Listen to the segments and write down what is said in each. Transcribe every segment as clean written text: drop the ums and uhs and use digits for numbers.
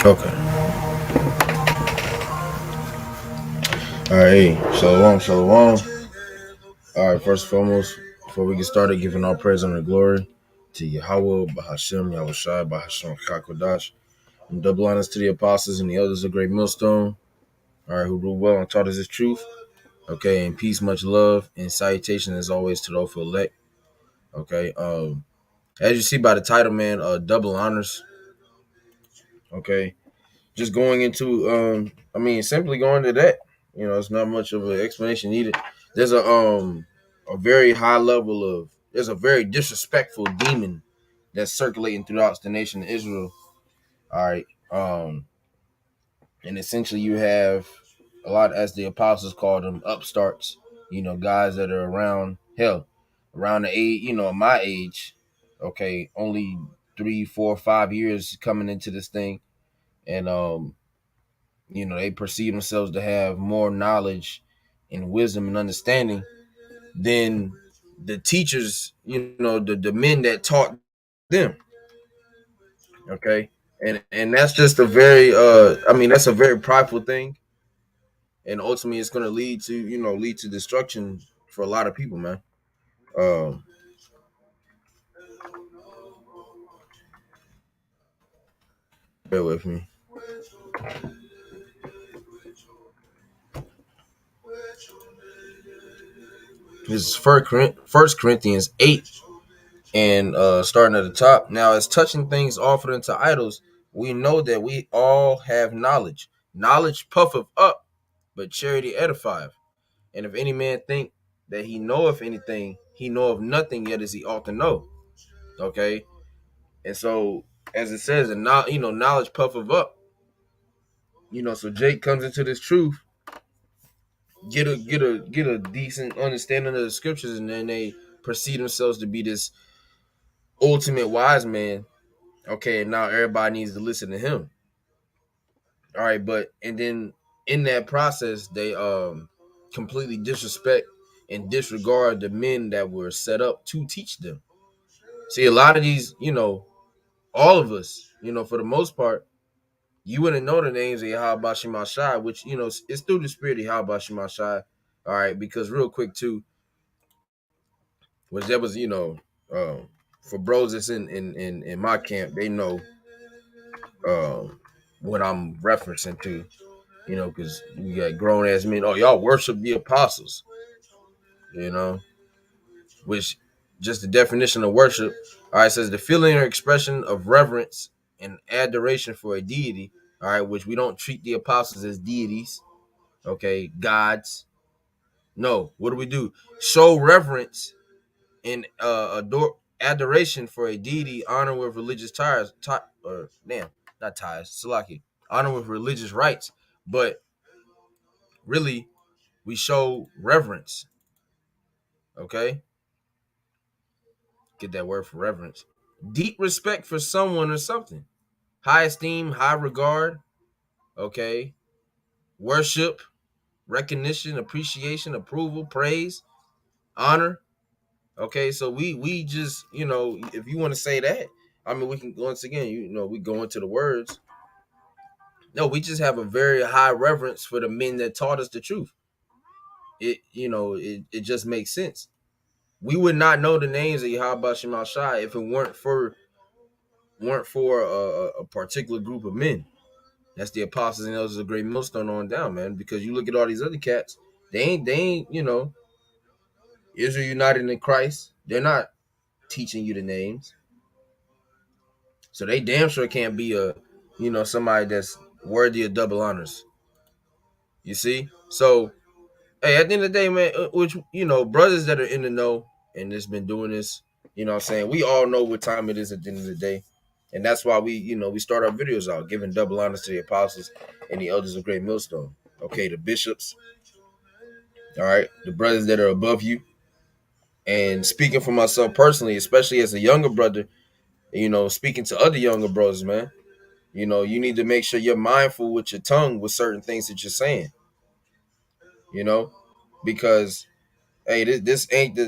Okay. All right. Shalom, shalom. All right. First and foremost, before we get started, giving all praise and glory to Yahweh, Bahashem, Yahushai, Bahashem, Chakodash, and double honors to the apostles and the elders of Great Millstone. All right, who ruled well and taught us His truth. Okay, and peace, much love, and salutation as always to those who elect. Okay. As you see by the title, man, double honors. Okay, just going into simply going to that. It's not much of an explanation needed. There's a very high level of there's a very disrespectful demon that's circulating throughout the nation of Israel. All right. And essentially you have a lot, as the apostles called them, upstarts, guys that are around around the age, my age, okay, only 3, 4, 5 years coming into this thing. And they perceive themselves to have more knowledge and wisdom and understanding than the teachers, the men that taught them. Okay. And that's just a very that's a very prideful thing. And ultimately it's gonna lead to destruction for a lot of people, man. Um Bear with me. This is First Corinthians 8, and starting at the top. Now, as touching things offered unto idols, we know that we all have knowledge. Knowledge puffeth up, but charity edifieth. And if any man think that he knoweth anything, he knoweth nothing yet as he ought to know. Okay, and so as it says, and now knowledge puffeth up. So Jake comes into this truth, get a decent understanding of the scriptures, and then they perceive themselves to be this ultimate wise man. Okay, and now everybody needs to listen to him. All right, but and then in that process, they completely disrespect and disregard the men that were set up to teach them. See, a lot of these, all of us, for the most part, you wouldn't know the names of Yahweh Shai, which it's through the spirit of Yahweh Shai. All right, because real quick too, was for bros that's in my camp, they know what I'm referencing to. Because you got grown ass men. Oh, y'all worship the apostles. Which just the definition of worship. All right, says the feeling or expression of reverence and adoration for a deity. All right, which we don't treat the apostles as deities. Okay, gods. No, what do we do? Show reverence and adoration for a deity, honor with religious ties. Not ties. Salaki. Honor with religious rites, but really we show reverence. Okay, get that word for reverence. Deep respect for someone or something. High esteem, high regard. Okay, worship, recognition, appreciation, approval, praise, honor. Okay, so we just if you want to say that, I mean we can once again we go into the words. No, we just have a very high reverence for the men that taught us the truth. It just makes sense. We would not know the names of Yahweh Shema Shai if it weren't for a particular group of men. That's the apostles and elders of Great Millstone on down, man. Because you look at all these other cats, they ain't Israel united in Christ. They're not teaching you the names, so they damn sure can't be somebody that's worthy of double honors. You see, so hey, at the end of the day, man, which brothers that are in the know and that's been doing this, what I'm saying, we all know what time it is at the end of the day. And that's why we start our videos out giving double honors to the apostles and the elders of Great Millstone. Okay, the bishops, all right, the brothers that are above you. And speaking for myself personally, especially as a younger brother, speaking to other younger brothers, man, you need to make sure you're mindful with your tongue with certain things that you're saying, you know, because hey, this ain't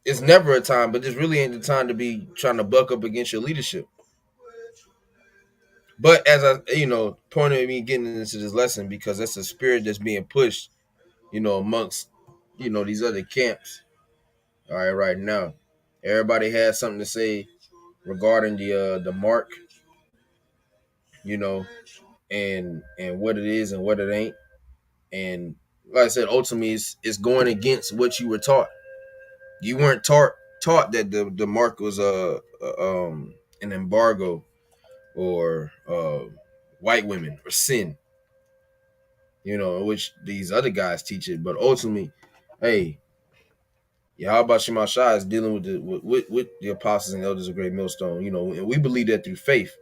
it's never a time, but this really ain't the time to be trying to buck up against your leadership. But as I, point of me getting into this lesson, because that's a spirit that's being pushed, amongst, these other camps. All right now, everybody has something to say regarding the mark, you know, and what it is and what it ain't. And like I said, ultimately, it's going against what you were taught. You weren't taught that the mark was an embargo or white women or sin, which these other guys teach it. But ultimately, hey, Yahweh Shemashah is dealing with with the apostles and elders of Great Millstone, and we believe that through faith,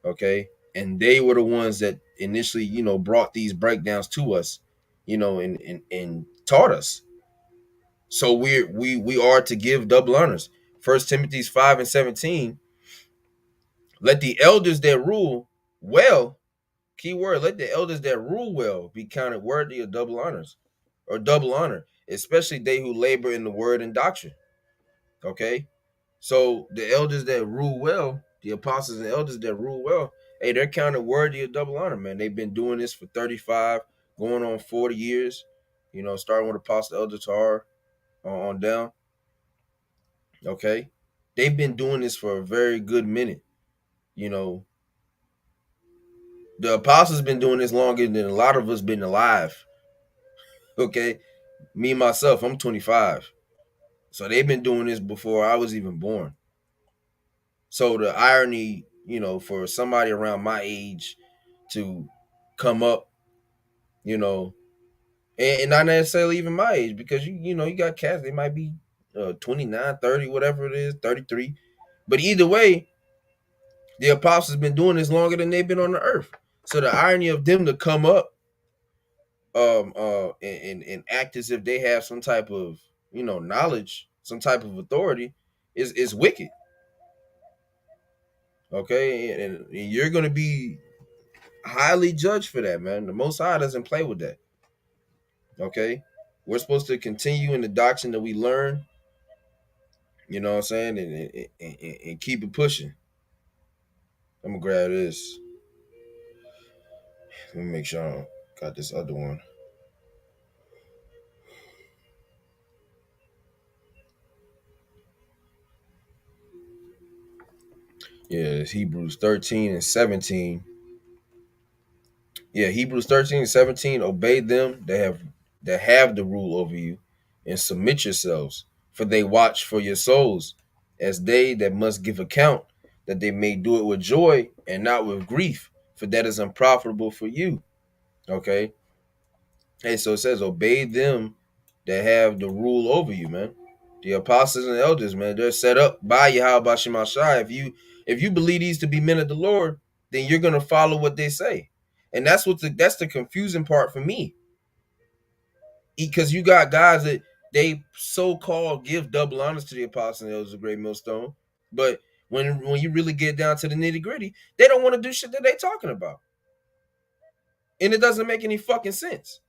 okay? And they were the ones that initially, brought these breakdowns to us, and taught us. So we are to give double honors. 1 Timothy 5:17, let the elders that rule well, key word, let the elders that rule well be counted worthy of double honors or double honor, especially they who labor in the word and doctrine. Okay. So the elders that rule well, the apostles and elders that rule well, hey, they're counted worthy of double honor, man. They've been doing this for 35, going on 40 years, starting with Apostle Elder Tahar on down. Okay. They've been doing this for a very good minute. The apostles been doing this longer than a lot of us been alive. Okay. Me myself, I'm 25. So they've been doing this before I was even born. So the irony, for somebody around my age to come up, and not necessarily even my age, because you got cats, they might be 29, 30, whatever it is, 33. But either way, the apostles been doing this longer than they've been on the earth. So the irony of them to come up and act as if they have some type of, knowledge, some type of authority is wicked. Okay, and you're gonna be highly judged for that, man. The Most High doesn't play with that. Okay, we're supposed to continue in the doctrine that we learn. You know what I'm saying, and keep it pushing. I'm gonna grab this. Let me make sure I got this other one. Yeah, it's Hebrews 13 and 17. Yeah, Hebrews 13 and 17. Obey them that have the rule over you, and submit yourselves, for they watch for your souls, as they that must give account, that they may do it with joy and not with grief, for that is unprofitable for you. Okay. Hey, so it says, obey them that have the rule over you, man. The apostles and elders, man, they're set up by Yahweh Shemashah. If you believe these to be men of the Lord, then you're gonna follow what they say. And that's the confusing part for me. Because you got guys that they so-called give double honors to the apostles and elders of Great Millstone, but when you really get down to the nitty-gritty, they don't want to do shit that they talking about. And it doesn't make any fucking sense.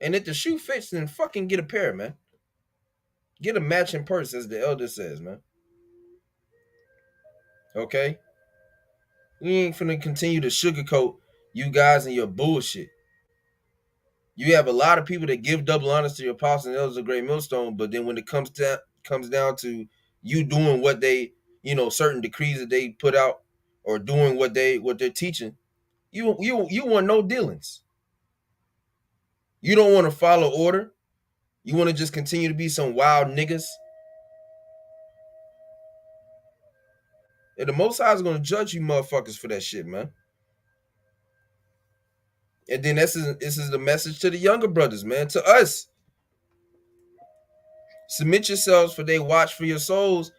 And if the shoe fits, then fucking get a pair, man. Get a matching purse, as the elder says, man. Okay? We ain't finna continue to sugarcoat you guys and your bullshit. You have a lot of people that give double honors to your apostles and elders of Great Millstone, but then when it comes down to you doing what they, certain decrees that they put out, or doing what they're teaching, you want no dealings. You don't want to follow order. You want to just continue to be some wild niggas. And the Most High is gonna judge you motherfuckers for that shit, man. And then this is the message to the younger brothers, man, to us. Submit yourselves, for they watch for your souls,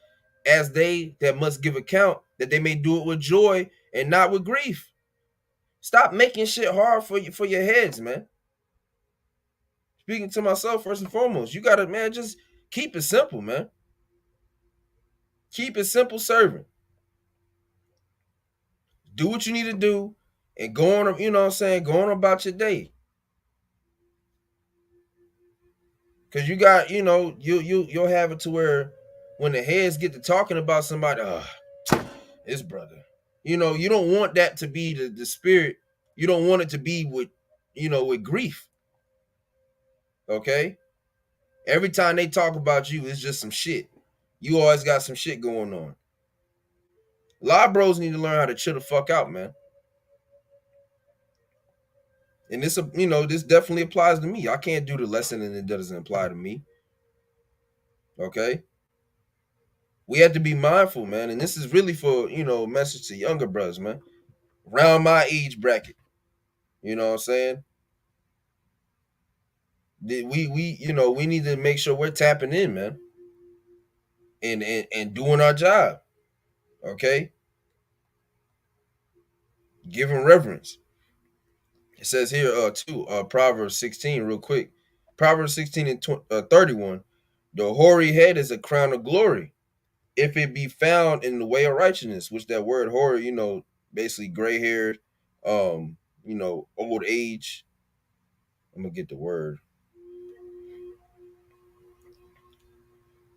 as they that must give account, that they may do it with joy and not with grief. Stop making shit hard for your heads, man. Speaking to myself first and foremost, you gotta, man, just keep it simple, man. Keep it simple serving. Do what you need to do and go on, you know what I'm saying, go on about your day. Cause you got, you'll have it to where when the heads get to talking about somebody, his brother. You don't want that to be the spirit. You don't want it to be with, with grief. Okay? Every time they talk about you, it's just some shit. You always got some shit going on. A lot of bros need to learn how to chill the fuck out, man. And this definitely applies to me. I can't do the lesson and it doesn't apply to me. Okay? We have to be mindful, man. And this is really for, a message to younger brothers, man. Around my age bracket. You know what I'm saying? We need to make sure we're tapping in, man. And doing our job. Okay? Giving reverence. It says here, too, Proverbs 16, real quick. Proverbs 16 and 31. The hoary head is a crown of glory, if it be found in the way of righteousness, which that word hoary, basically gray haired, old age. I'm gonna get the word.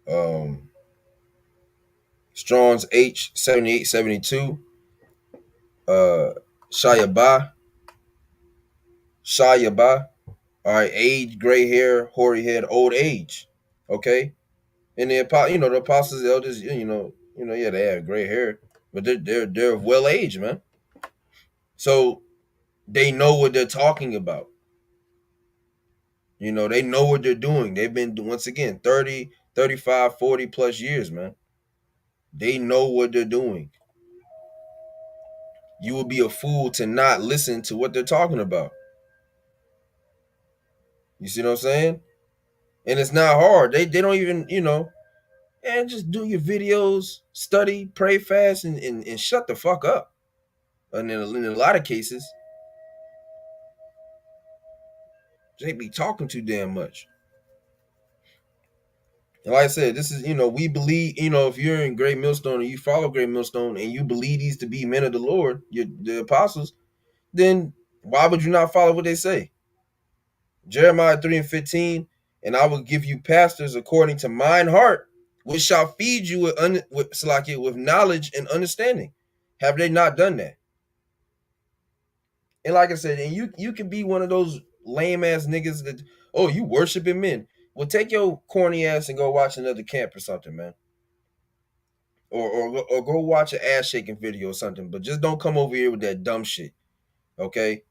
Um, Strong's H 7872. Shayaba. Shayaba. All right, age, gray hair, hoary head, old age. Okay, and the apostles, the elders, yeah, they have gray hair, but they're well aged, man. So they know what they're talking about. They know what they're doing. They've been, once again, 30, 35, 40 plus years, man. They know what they're doing. You would be a fool to not listen to what they're talking about. You see what I'm saying? And it's not hard. They don't even, and just do your videos, study, pray fast, and shut the fuck up. And in a lot of cases, they be talking too damn much. And like I said, this is, we believe, if you're in Great Millstone and you follow Great Millstone and you believe these to be men of the Lord, the apostles, then why would you not follow what they say? Jeremiah 3 and 15, and I will give you pastors according to mine heart, which shall feed you with knowledge and understanding. Have they not done that? And like I said, and you can be one of those lame ass niggas that, oh, you worshiping men. Well, take your corny ass and go watch another camp or something, man. Or go watch an ass shaking video or something. But just don't come over here with that dumb shit. Okay?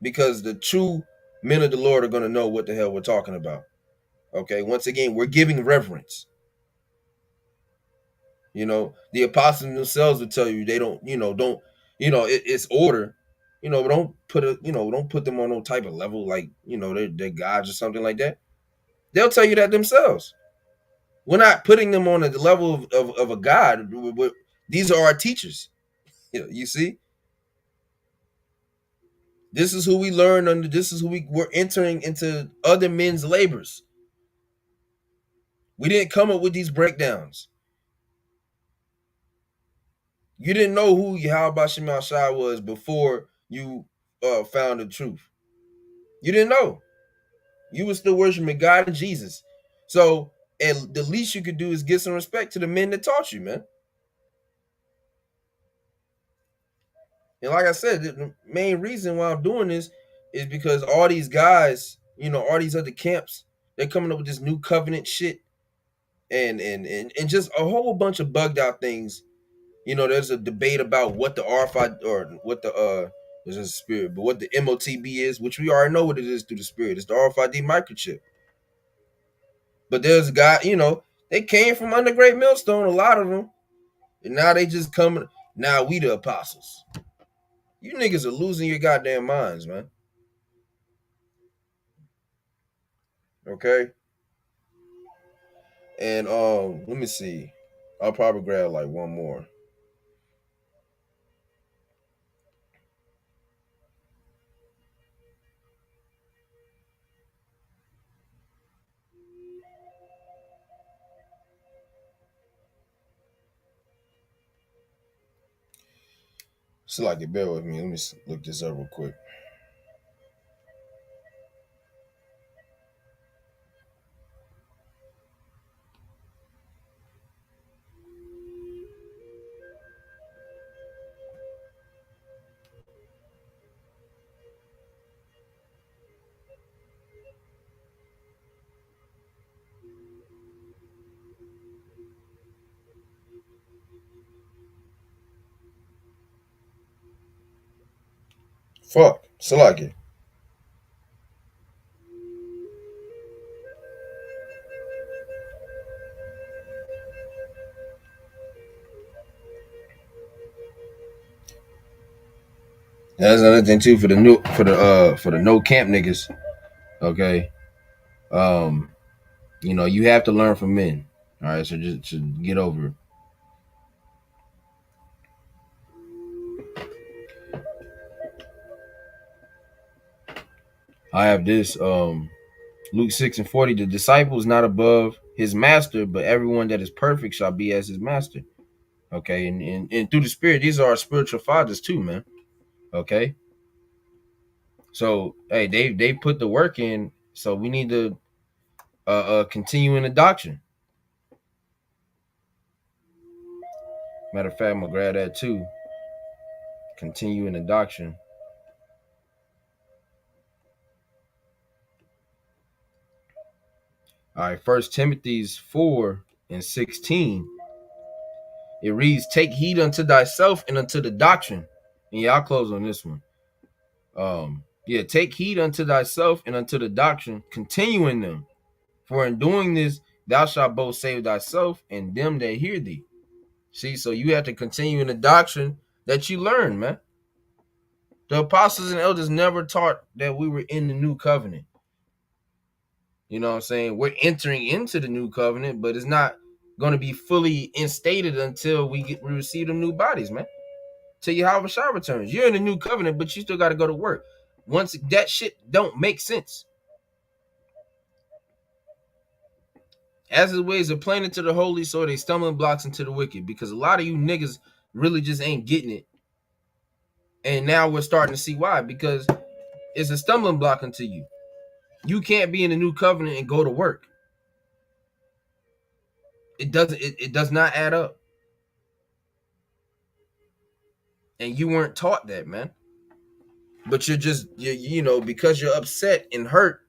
Because the true men of the Lord are gonna know what the hell we're talking about. Okay, once again, we're giving reverence. The apostles themselves will tell you they don't, it's order, but don't put them on no type of level like, they're gods or something like that. They'll tell you that themselves. We're not putting them on the level of a god. These are our teachers. You see, this is who we learn under. This is who we're entering into other men's labors. We didn't come up with these breakdowns. You didn't know who Yahweh Shema Shai was before you found the truth. You didn't know. You were still worshiping God and Jesus. So, and the least you could do is give some respect to the men that taught you, man. And like I said, the main reason why I'm doing this is because all these guys, all these other camps, they're coming up with this new covenant shit and just a whole bunch of bugged out things. There's a debate about what the RFI or what the there's a spirit, but what the MOTB is, which we already know what it is through the spirit. It's the RFID microchip. But there's a guy, they came from under Great Millstone, a lot of them, and now they just coming. Now we the apostles. You niggas are losing your goddamn minds, man. Okay. And let me see. I'll probably grab like one more. So like it, bear with me. Let me look this up real quick. Fuck. Salaki. That's another thing too for the new for the no camp niggas. Okay. Um, you have to learn from men. All right, so just get over it. I have this Luke 6:40, the disciple is not above his master, but everyone that is perfect shall be as his master. Okay, and through the spirit, these are our spiritual fathers too, man. Okay. So hey, they put the work in, so we need to continue in the doctrine. Matter of fact, I'm gonna grab that too. Continue in the doctrine. All right, First Timothy's 4:16. It reads, "Take heed unto thyself and unto the doctrine." And yeah, I'll close on this one. Yeah, take heed unto thyself and unto the doctrine, continue in them. For in doing this, thou shalt both save thyself and them that hear thee. See, so you have to continue in the doctrine that you learn, man. The apostles and elders never taught that we were in the new covenant. You know what I'm saying? We're entering into the new covenant, but it's not going to be fully instated until we receive them new bodies, man. Till Yahweh Shah returns. You're in the new covenant, but you still got to go to work. Once that shit don't make sense. As his ways are plain into the holy, so are they stumbling blocks into the wicked. Because a lot of you niggas really just ain't getting it. And now we're starting to see why. Because it's a stumbling block into you. You can't be in the new covenant and go to work. It doesn't. It does not add up. And you weren't taught that, man. But you're just because you're upset and hurt,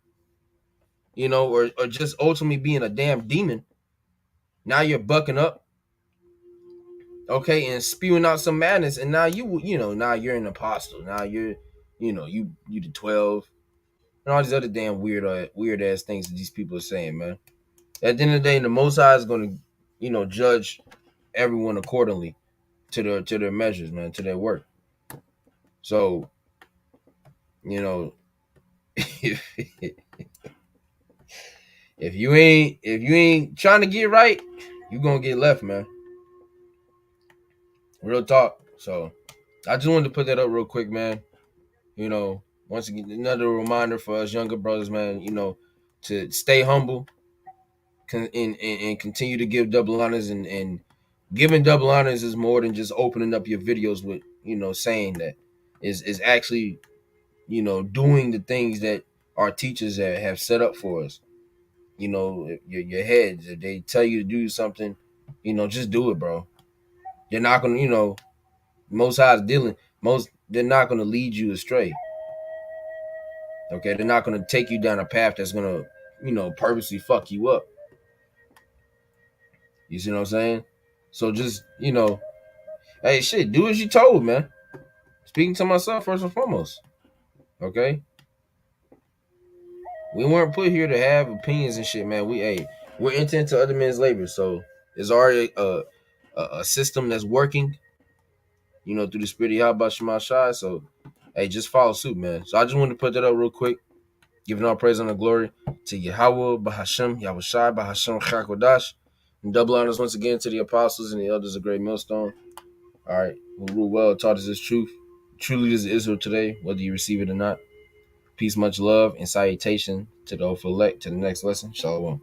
or just ultimately being a damn demon. Now you're bucking up, okay, and spewing out some madness, and now now you're an apostle. Now you the 12, and all these other damn weird ass things that these people are saying, man. At the end of the day, the Most High is going to judge everyone accordingly to their measures, man, to their work. So if you ain't trying to get right, you're gonna get left, man. Real talk. So I just wanted to put that up real quick, man. Once again, another reminder for us younger brothers, man, to stay humble and continue to give double honors, and giving double honors is more than just opening up your videos with, saying that is actually, doing the things that our teachers have set up for us. Your heads, if they tell you to do something, just do it, bro. They're not gonna, most High's dealing, they're not gonna lead you astray. Okay, they're not gonna take you down a path that's gonna, purposely fuck you up. You see what I'm saying? So just, hey, shit, do as you told, man. Speaking to myself first and foremost. Okay, we weren't put here to have opinions and shit, man. We're entering into other men's labor, so there's already a system that's working, through the spirit of Yahweh Shema Shai. So, hey, just follow suit, man. So I just wanted to put that up real quick, giving all praise and glory to Yahweh, Bahashem, Yahweh Shai, Bahashem, Chakodash, and double honors once again to the apostles and the elders of Great Millstone. All right, who rule well, taught us this truth. Truly is Israel today, whether you receive it or not. Peace, much love, and salutation to the elect. To the next lesson. Shalom.